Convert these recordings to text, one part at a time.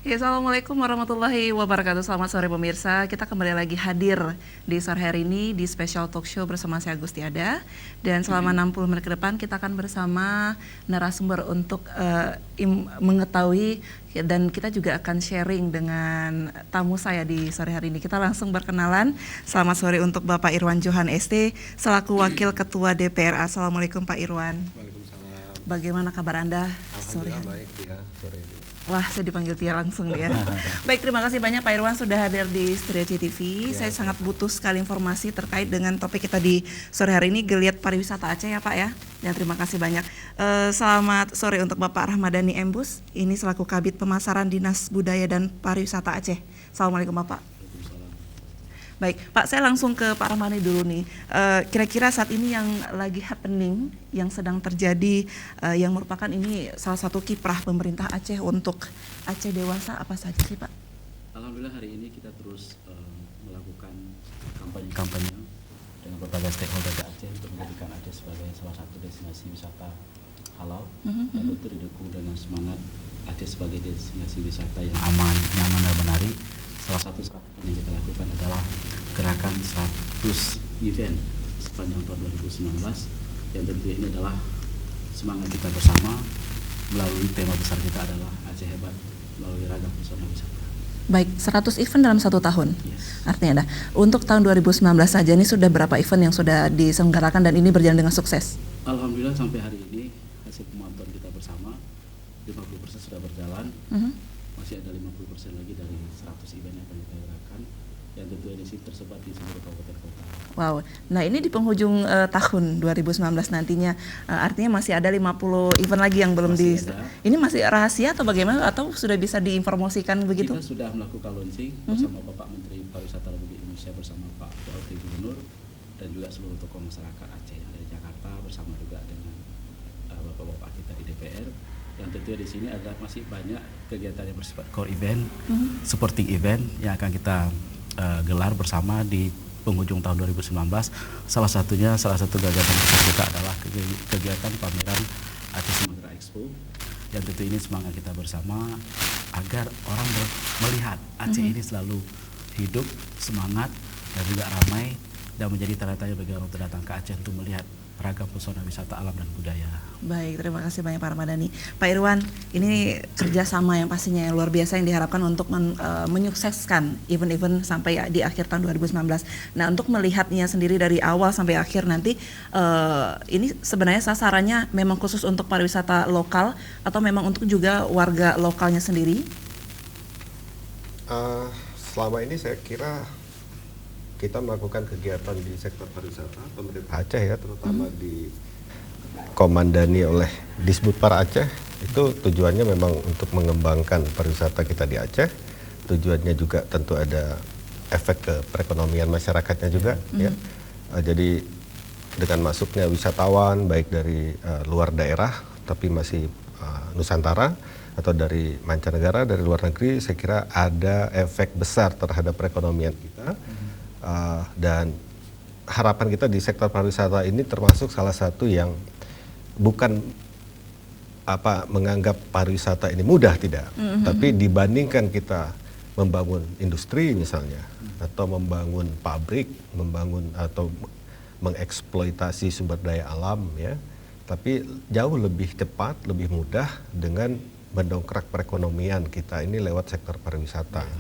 Ya, Assalamualaikum warahmatullahi wabarakatuh. Selamat sore pemirsa. Kita kembali lagi hadir di sore hari ini di special talk show bersama saya Agustiada. Dan selama 60 menit ke depan kita akan bersama narasumber untuk mengetahui dan kita juga akan sharing dengan tamu saya di sore hari ini. Kita langsung berkenalan. Selamat sore untuk Bapak Irwan Johan ST selaku Wakil Ketua DPR. Assalamualaikum Pak Irwan. Waalaikumsalam. Bagaimana kabar Anda sore Alhamdulillah hari? baik ya sore ini. Wah, saya dipanggil Tia langsung ya. Baik, terima kasih banyak Pak Irwan sudah hadir di Studio CTV. Ya, saya sangat butuh sekali informasi terkait dengan topik kita di sore hari ini, Geliat Pariwisata Aceh ya Pak ya. Dan terima kasih banyak. Selamat sore untuk Bapak Rahmadani Embus. Ini selaku Kabid Pemasaran Dinas Budaya dan Pariwisata Aceh. Assalamualaikum Bapak. Baik, Pak, saya langsung ke Pak Rahmani dulu nih. Kira-kira saat ini yang lagi happening, yang sedang terjadi, yang merupakan ini salah satu kiprah pemerintah Aceh untuk Aceh dewasa, apa saja sih Pak? Alhamdulillah hari ini kita terus melakukan kampanye dengan berbagai stakeholder di Aceh untuk menjadikan Aceh sebagai salah satu destinasi wisata halal, dan tentu didukung dengan semangat Aceh sebagai destinasi wisata yang aman, nyaman dan menarik. Salah satu strategi yang kita lakukan adalah gerakan 100 event sepanjang tahun 2019, yang tentu ini adalah semangat kita bersama melalui tema besar kita adalah Aceh Hebat melalui ragam pesona wisata. Baik, 100 event dalam satu tahun. Yes. Artinya ada. Untuk tahun 2019 saja ini sudah berapa event yang sudah diselenggarakan dan ini berjalan dengan sukses? Alhamdulillah sampai hari ini hasil pemantauan kita bersama 50% sudah berjalan. Masih ada 50% lagi dari 100 event yang akan kita gerakan, yang tentu di sini tersebar di seluruh kabupaten kota. Wow, nah ini di penghujung tahun 2019 nantinya, artinya masih ada 50 event lagi yang belum Masih ada. Ini masih rahasia atau bagaimana, atau sudah bisa diinformasikan begitu? Kita sudah melakukan launching bersama Bapak Menteri Pariwisata Republik Indonesia bersama Pak Wakil Gubernur dan juga seluruh tokoh masyarakat Aceh yang ada di Jakarta bersama juga dengan bapak-bapak kita di DPR. Dan tentunya di sini ada masih banyak kegiatan yang bersifat core event, supporting event yang akan kita gelar bersama di penghujung tahun 2019. Salah satu kegiatan besar kita adalah kegiatan pameran Aceh Sumatera Expo, yang tentu ini semangat kita bersama agar orang melihat Aceh ini selalu hidup, semangat dan juga ramai, dan menjadi tanda tanya bagi orang datang ke Aceh untuk melihat ragam pesona wisata alam dan budaya. Baik, terima kasih banyak Pak Ramadhani. Pak Irwan, ini kerjasama yang pastinya yang luar biasa yang diharapkan untuk menyukseskan event-event sampai di akhir tahun 2019. Nah, untuk melihatnya sendiri dari awal sampai akhir nanti, ini sebenarnya sasarannya memang khusus untuk pariwisata lokal atau memang untuk juga warga lokalnya sendiri? Selama ini saya kira kita melakukan kegiatan di sektor pariwisata pemerintah Aceh ya, terutama dikomandani oleh Disbudpar Aceh. Itu tujuannya memang untuk mengembangkan pariwisata kita di Aceh. Tujuannya juga tentu ada efek ke perekonomian masyarakatnya juga ya. Jadi dengan masuknya wisatawan baik dari luar daerah tapi masih Nusantara atau dari mancanegara, dari luar negeri, saya kira ada efek besar terhadap perekonomian kita. Dan harapan kita di sektor pariwisata ini termasuk salah satu yang bukan menganggap pariwisata ini mudah, tidak, tapi dibandingkan kita membangun industri misalnya atau membangun pabrik, membangun atau mengeksploitasi sumber daya alam ya, tapi jauh lebih cepat, lebih mudah dengan mendongkrak perekonomian kita ini lewat sektor pariwisata.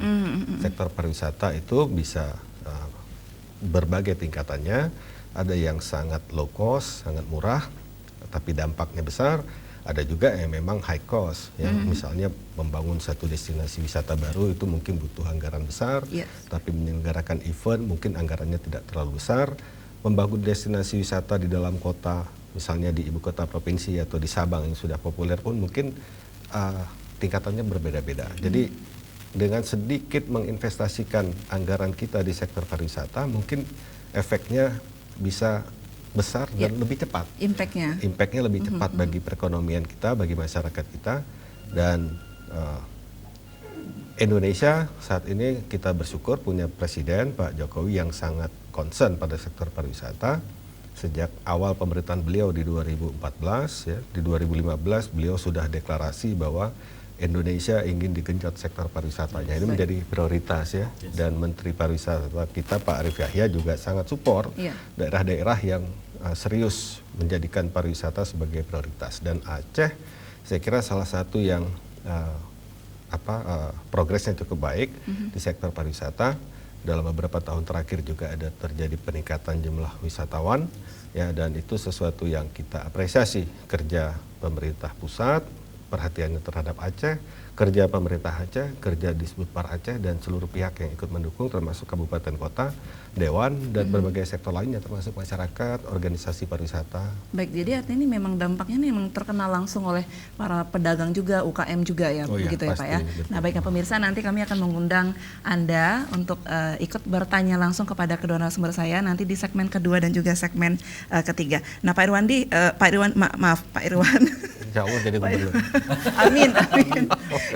Sektor pariwisata itu bisa berbagai tingkatannya, ada yang sangat low cost, sangat murah, tapi dampaknya besar. Ada juga yang memang high cost, ya. Misalnya membangun satu destinasi wisata baru itu mungkin butuh anggaran besar, tapi menyelenggarakan event mungkin anggarannya tidak terlalu besar. Membangun destinasi wisata di dalam kota, misalnya di ibu kota provinsi atau di Sabang yang sudah populer pun mungkin tingkatannya berbeda-beda. Jadi dengan sedikit menginvestasikan anggaran kita di sektor pariwisata, mungkin efeknya bisa besar dan lebih cepat. Impactnya lebih cepat bagi perekonomian kita, bagi masyarakat kita. Dan Indonesia saat ini kita bersyukur punya Presiden Pak Jokowi yang sangat concern pada sektor pariwisata. Sejak awal pemerintahan beliau di 2014, ya, di 2015 beliau sudah deklarasi bahwa Indonesia ingin digenjot sektor pariwisatanya. Ini Baik. menjadi prioritas ya. Yes. Dan Menteri Pariwisata kita Pak Arief Yahya juga sangat support Iya. daerah-daerah yang serius menjadikan pariwisata sebagai prioritas. Dan Aceh saya kira salah satu yang progresnya cukup baik di sektor pariwisata. Dalam beberapa tahun terakhir juga ada terjadi peningkatan jumlah wisatawan ya, dan itu sesuatu yang kita apresiasi kerja pemerintah pusat, perhatiannya terhadap Aceh, kerja pemerintah Aceh, kerja Disbudpar Aceh dan seluruh pihak yang ikut mendukung termasuk kabupaten kota, dewan dan berbagai sektor lainnya termasuk masyarakat, organisasi pariwisata. Baik, jadi artinya ini memang dampaknya ini memang terkena langsung oleh para pedagang juga, UKM juga ya, Oh iya, begitu ya Pak ya. pasti, betul. Nah baiknya pemirsa, nanti kami akan mengundang Anda untuk ikut bertanya langsung kepada kedua narasumber saya nanti di segmen kedua dan juga segmen ketiga. Nah Pak Irwandi, Pak Irwan. Insya Allah jadi gubernur. Amin, amin.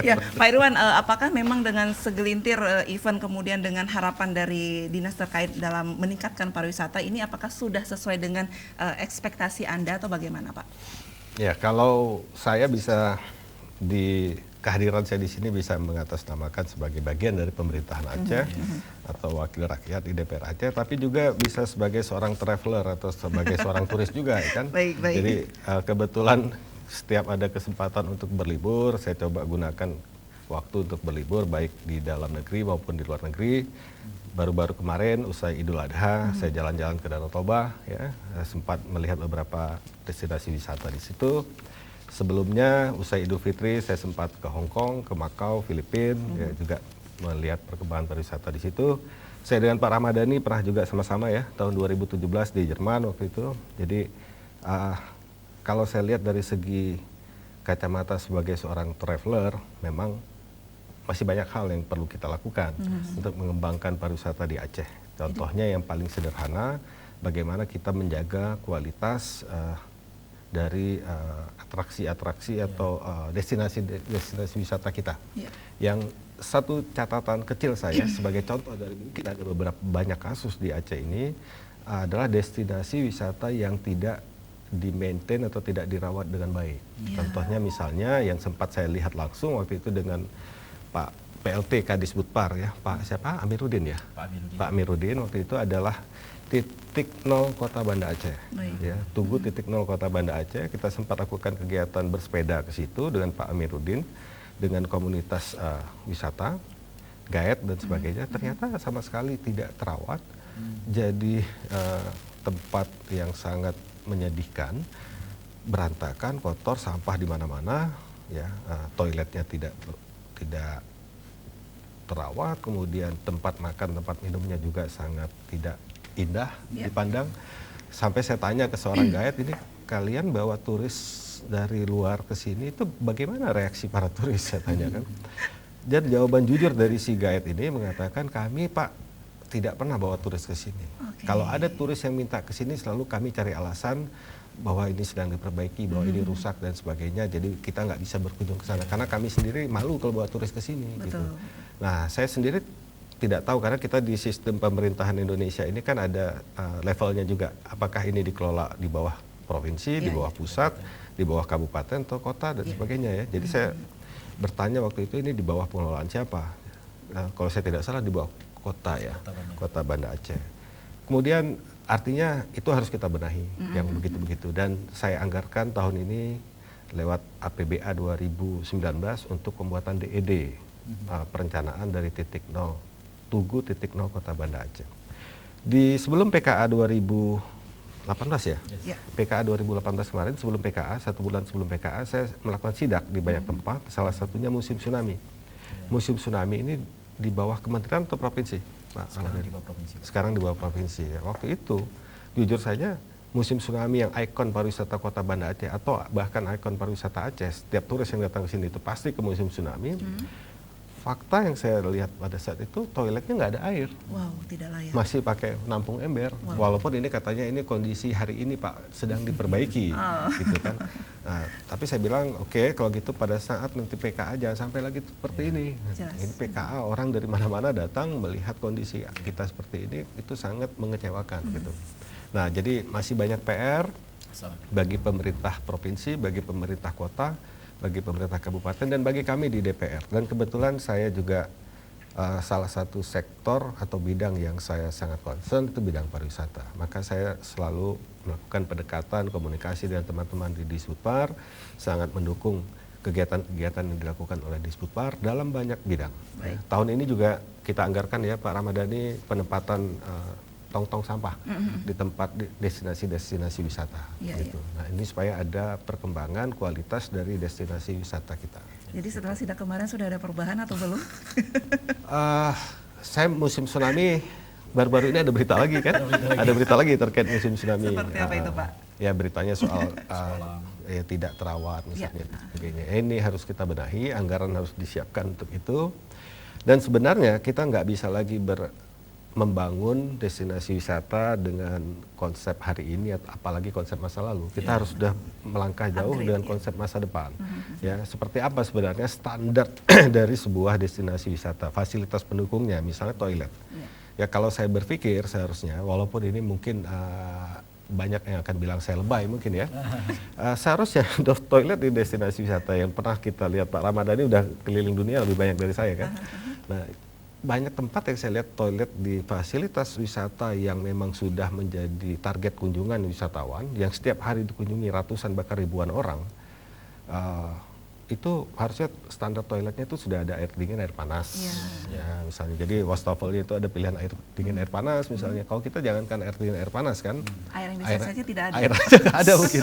Ya, Pak Irwan, apakah memang dengan segelintir event kemudian dengan harapan dari dinas terkait dalam meningkatkan pariwisata ini, apakah sudah sesuai dengan ekspektasi Anda atau bagaimana, Pak? Ya, kalau saya bisa kehadiran saya di sini bisa mengatasnamakan sebagai bagian dari pemerintahan Aceh atau wakil rakyat di DPR Aceh, tapi juga bisa sebagai seorang traveler atau sebagai seorang turis juga, ya kan? Baik, baik. Jadi kebetulan setiap ada kesempatan untuk berlibur, saya coba gunakan waktu untuk berlibur baik di dalam negeri maupun di luar negeri. Baru-baru kemarin usai Idul Adha, saya jalan-jalan ke Danau Toba, ya, sempat melihat beberapa destinasi wisata di situ. Sebelumnya usai Idul Fitri, saya sempat ke Hong Kong, ke Makau, Filipina, ya, juga melihat perkembangan pariwisata di situ. Saya dengan Pak Ramadhani pernah juga sama-sama ya tahun 2017 di Jerman waktu itu. Jadi kalau saya lihat dari segi kacamata sebagai seorang traveler, memang masih banyak hal yang perlu kita lakukan untuk mengembangkan pariwisata di Aceh. Contohnya yang paling sederhana, bagaimana kita menjaga kualitas dari atraksi-atraksi atau destinasi wisata kita. Ya. Yang satu catatan kecil saya sebagai contoh dari mungkin ada beberapa banyak kasus di Aceh ini adalah destinasi wisata yang tidak di-maintain atau tidak dirawat dengan baik. Ya. Contohnya misalnya yang sempat saya lihat langsung waktu itu dengan Pak PLT Kadisbudpar ya, Pak siapa? Amiruddin ya. Pak Amiruddin. Pak Amiruddin waktu itu adalah titik nol Kota Banda Aceh. Baik. Ya, Tugu titik nol Kota Banda Aceh. Kita sempat lakukan kegiatan bersepeda ke situ dengan Pak Amiruddin, dengan komunitas wisata, guide dan sebagainya. Ternyata sama sekali tidak terawat. Jadi tempat yang sangat menyedihkan, berantakan, kotor, sampah di mana-mana, ya, toiletnya tidak terawat, kemudian tempat makan, tempat minumnya juga sangat tidak indah dipandang. Sampai saya tanya ke seorang guide, ini kalian bawa turis dari luar ke sini itu bagaimana reaksi para turis, saya tanyakan. Dan jawaban jujur dari si guide ini mengatakan, kami Pak tidak pernah bawa turis ke sini. Oke. Kalau ada turis yang minta ke sini, selalu kami cari alasan bahwa ini sedang diperbaiki, bahwa ini rusak dan sebagainya. Jadi kita nggak bisa berkunjung ke sana karena kami sendiri malu kalau bawa turis ke sini. Gitu. Betul. Nah, saya sendiri tidak tahu karena kita di sistem pemerintahan Indonesia ini kan ada levelnya juga. Apakah ini dikelola di bawah provinsi, di bawah pusat, di bawah kabupaten atau kota dan sebagainya ya. Jadi saya bertanya waktu itu ini di bawah pengelolaan siapa? Nah, kalau saya tidak salah di bawah kota ya, Kota Banda Aceh. Kemudian artinya itu harus kita benahi yang begitu-begitu, dan saya anggarkan tahun ini lewat APBA 2019 untuk pembuatan DED, perencanaan dari titik nol, Tugu titik nol Kota Banda Aceh. Di sebelum PKA 2018 ya, Ya. PKA 2018 kemarin, sebelum PKA, 1 bulan sebelum PKA, saya melakukan sidak di banyak tempat, salah satunya musim tsunami. Musim tsunami ini di bawah kementerian atau provinsi? Pak, Sekarang di bawah provinsi. Sekarang di bawah provinsi. Ya. Waktu itu, jujur saja, musim tsunami yang ikon pariwisata Kota Banda Aceh atau bahkan ikon pariwisata Aceh, setiap turis yang datang ke sini itu pasti ke musim tsunami. Fakta yang saya lihat pada saat itu, toiletnya nggak ada air. Wow, tidak layak. Masih pakai nampung ember, walaupun ini katanya ini kondisi hari ini Pak sedang diperbaiki, gitu kan. Nah, tapi saya bilang oke, kalau gitu pada saat nanti PKA jangan sampai lagi seperti ini. Jelas. Ini PKA orang dari mana-mana datang melihat kondisi kita seperti ini, itu sangat mengecewakan gitu. Nah, jadi masih banyak PR bagi pemerintah provinsi, bagi pemerintah kota bagi pemerintah kabupaten dan bagi kami di DPR. Dan kebetulan saya juga salah satu sektor atau bidang yang saya sangat concern itu bidang pariwisata. Maka saya selalu melakukan pendekatan komunikasi dengan teman-teman di Disbudpar, sangat mendukung kegiatan-kegiatan yang dilakukan oleh Disbudpar dalam banyak bidang. Ya. Tahun ini juga kita anggarkan ya Pak Ramadhani penempatan tong-tong sampah di tempat destinasi-destinasi wisata. Gitu. Nah ini supaya ada perkembangan kualitas dari destinasi wisata kita. Jadi setelah sidak kemarin sudah ada perubahan atau belum? Saya musim tsunami baru-baru ini ada berita lagi kan? Ada berita lagi terkait musim tsunami. Seperti apa itu Pak? Ya beritanya soal ya, tidak terawat misalnya dan sebagainya. Ini harus kita benahi, anggaran harus disiapkan untuk itu. Dan sebenarnya kita nggak bisa lagi membangun destinasi wisata dengan konsep hari ini apalagi konsep masa lalu. Kita harus sudah melangkah jauh dengan konsep masa depan. Ya, seperti apa sebenarnya standar dari sebuah destinasi wisata, fasilitas pendukungnya, misalnya toilet. Ya kalau saya berpikir seharusnya, walaupun ini mungkin banyak yang akan bilang saya lebay mungkin ya, seharusnya toilet di destinasi wisata yang pernah kita lihat Pak Ramadhani udah keliling dunia lebih banyak dari saya kan. Nah, banyak tempat yang saya lihat toilet di fasilitas wisata yang memang sudah menjadi target kunjungan wisatawan yang setiap hari dikunjungi ratusan bahkan ribuan orang, itu harusnya standar toiletnya itu sudah ada air dingin, air panas, ya misalnya. Jadi wastafelnya itu ada pilihan air dingin, air panas misalnya. Kalau kita jangankan air dingin, air panas kan, air yang biasa saja tidak ada. Air aja nggak ada mungkin.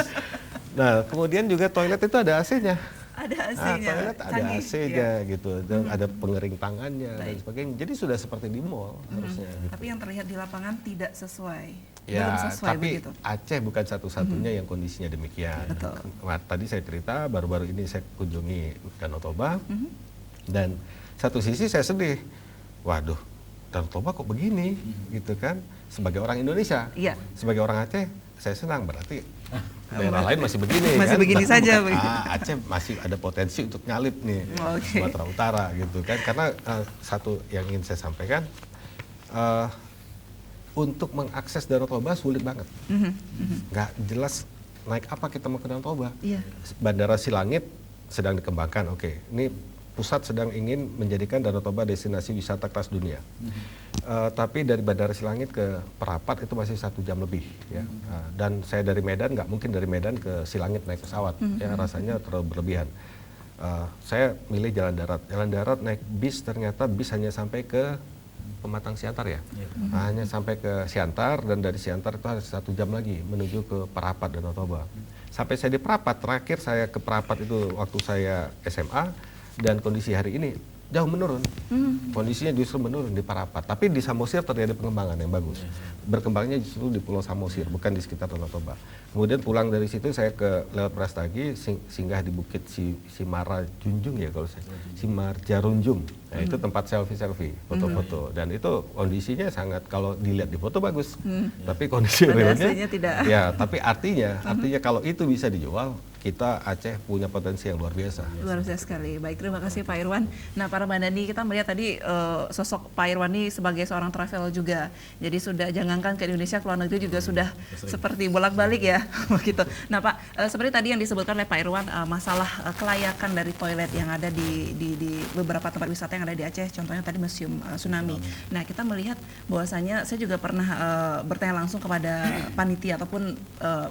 Nah kemudian juga toilet itu ada AC-nya. Ada AC-nya, toilet ada AC-nya gitu, dan ada pengering tangannya dan sebagainya. Jadi sudah seperti di mall harusnya. Gitu. Tapi yang terlihat di lapangan tidak sesuai. Ya, belum sesuai tapi begitu. Aceh bukan satu-satunya yang kondisinya demikian. Betul. Nah, tadi saya cerita baru-baru ini saya kunjungi Danau Toba, dan satu sisi saya sedih. Waduh, Danau Toba kok begini, gitu kan? Sebagai orang Indonesia, sebagai orang Aceh, saya senang berarti. Daerah lain masih begini masih kan? begini saja. Aceh masih ada potensi untuk nyalip nih Sumatera Utara gitu kan, karena satu yang ingin saya sampaikan, untuk mengakses Danau Toba sulit banget, nggak jelas naik apa kita mau ke Danau Toba. Bandara Silangit sedang dikembangkan, ini pusat sedang ingin menjadikan Danau Toba destinasi wisata kelas dunia. Tapi dari Bandara Silangit ke Perapat itu masih 1 jam lebih ya. Dan saya dari Medan, nggak mungkin dari Medan ke Silangit naik pesawat, ya rasanya terlalu berlebihan. Saya milih jalan darat. Jalan darat naik bis, ternyata bis hanya sampai ke Pematang Siantar ya. Hanya sampai ke Siantar, dan dari Siantar itu harus 1 jam lagi menuju ke Perapat Danau Toba. Sampai saya di Perapat, terakhir saya ke Perapat itu waktu saya SMA, dan kondisi hari ini jauh menurun. Kondisinya justru menurun di Perapat. Tapi di Samosir terjadi pengembangan yang bagus. Berkembangnya justru di Pulau Samosir, bukan di sekitar Danau Toba. Kemudian pulang dari situ saya lewat Brastagi, singgah di Bukit Simara Junjung ya kalau saya. Simar Jarunjung. Nah, itu tempat selfie, foto-foto. Dan itu kondisinya sangat, kalau dilihat di foto bagus. Tapi kondisi realnya tidak. Ya, tapi artinya kalau itu bisa dijual, kita Aceh punya potensi yang luar biasa. Luar biasa sekali. Baik, terima kasih Pak Irwan. Nah, Pak Ramadhani, kita melihat tadi sosok Pak Irwan ini sebagai seorang travel juga. Jadi sudah jangankan ke Indonesia, ke luar negeri juga sudah seperti bolak-balik ya, begitu. Nah, Pak, seperti tadi yang disebutkan oleh Pak Irwan, masalah kelayakan dari toilet yang ada di beberapa tempat wisata yang ada di Aceh, contohnya tadi Museum Tsunami. Nah, kita melihat bahwasanya saya juga pernah bertanya langsung kepada panitia ataupun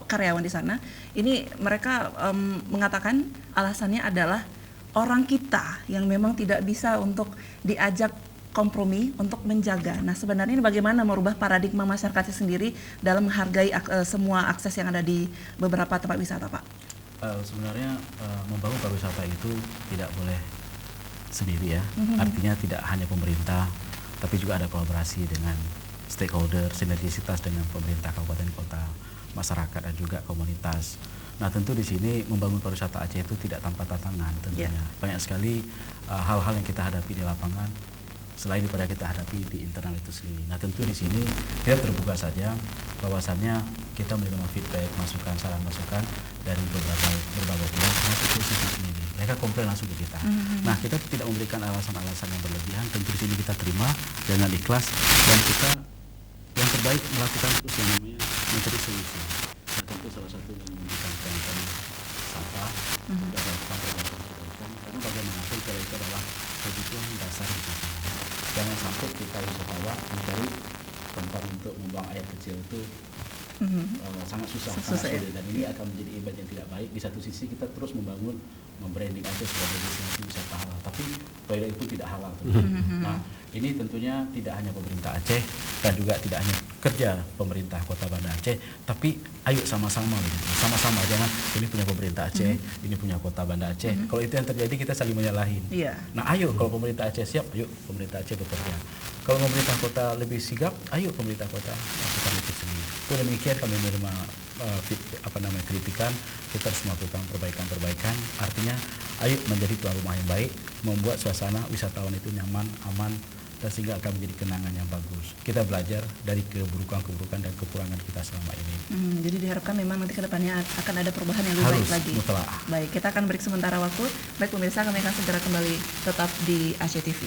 karyawan di sana. Ini mereka mengatakan alasannya adalah orang kita yang memang tidak bisa untuk diajak kompromi untuk menjaga. Nah, sebenarnya ini bagaimana merubah paradigma masyarakatnya sendiri dalam menghargai semua akses yang ada di beberapa tempat wisata, Pak? Sebenarnya membangun pariwisata itu tidak boleh sendiri ya. Artinya tidak hanya pemerintah, tapi juga ada kolaborasi dengan stakeholder, sinergisitas dengan pemerintah kabupaten kota, masyarakat dan juga komunitas. Nah, tentu di sini membangun pariwisata Aceh itu tidak tanpa tantangan tentunya. Banyak sekali hal-hal yang kita hadapi di lapangan selain daripada kita hadapi di internal itu sendiri. Nah, tentu di sini kita terbuka saja bahwasannya kita menerima feedback, masukan, saran masukan dari berbagai pihak termasuk institusi sendiri. Mereka komplain langsung ke kita. Nah, kita tidak memberikan alasan-alasan yang berlebihan. Tentu di sini kita terima dengan ikhlas, dan kita yang terbaik melakukan terus yang namanya mencari solusi. Nah, tentu salah satu yang memberikan sampah dan melakukan perbaikan kebutuhan dasar wisata. Jangan sampai kita wisatawan mencari tempat untuk membuang air kecil itu sangat susah, sangat ya. sulit, dan ini akan menjadi image yang tidak baik. Di satu sisi kita terus membranding Aceh sebagai destinasi wisata halal, tapi toilet itu tidak halal. Nah, ini tentunya tidak hanya pemerintah Aceh dan juga tidak hanya kerja pemerintah Kota Banda Aceh, tapi ayo sama-sama, sama-sama, jangan ini punya pemerintah Aceh, ini punya Kota Banda Aceh. Kalau itu yang terjadi kita saling menyalahin. Iya. Nah, ayo kalau pemerintah Aceh siap, ayo pemerintah Aceh bekerja. Kalau pemerintah kota lebih sigap, ayo pemerintah kota lakukan itu sendiri. Itu demikian kami menerima kritikan, kita harus melakukan perbaikan-perbaikan. Artinya, ayo menjadi tuan rumah yang baik, membuat suasana wisatawan itu nyaman, aman, dan sehingga akan menjadi kenangan yang bagus. Kita belajar dari keburukan-keburukan dan kekurangan kita selama ini. Jadi diharapkan memang nanti ke depannya akan ada perubahan yang lebih Harus, baik lagi. mutlak. Baik, kita akan break sementara waktu. Baik pemirsa, kami akan segera kembali tetap di Aceh TV.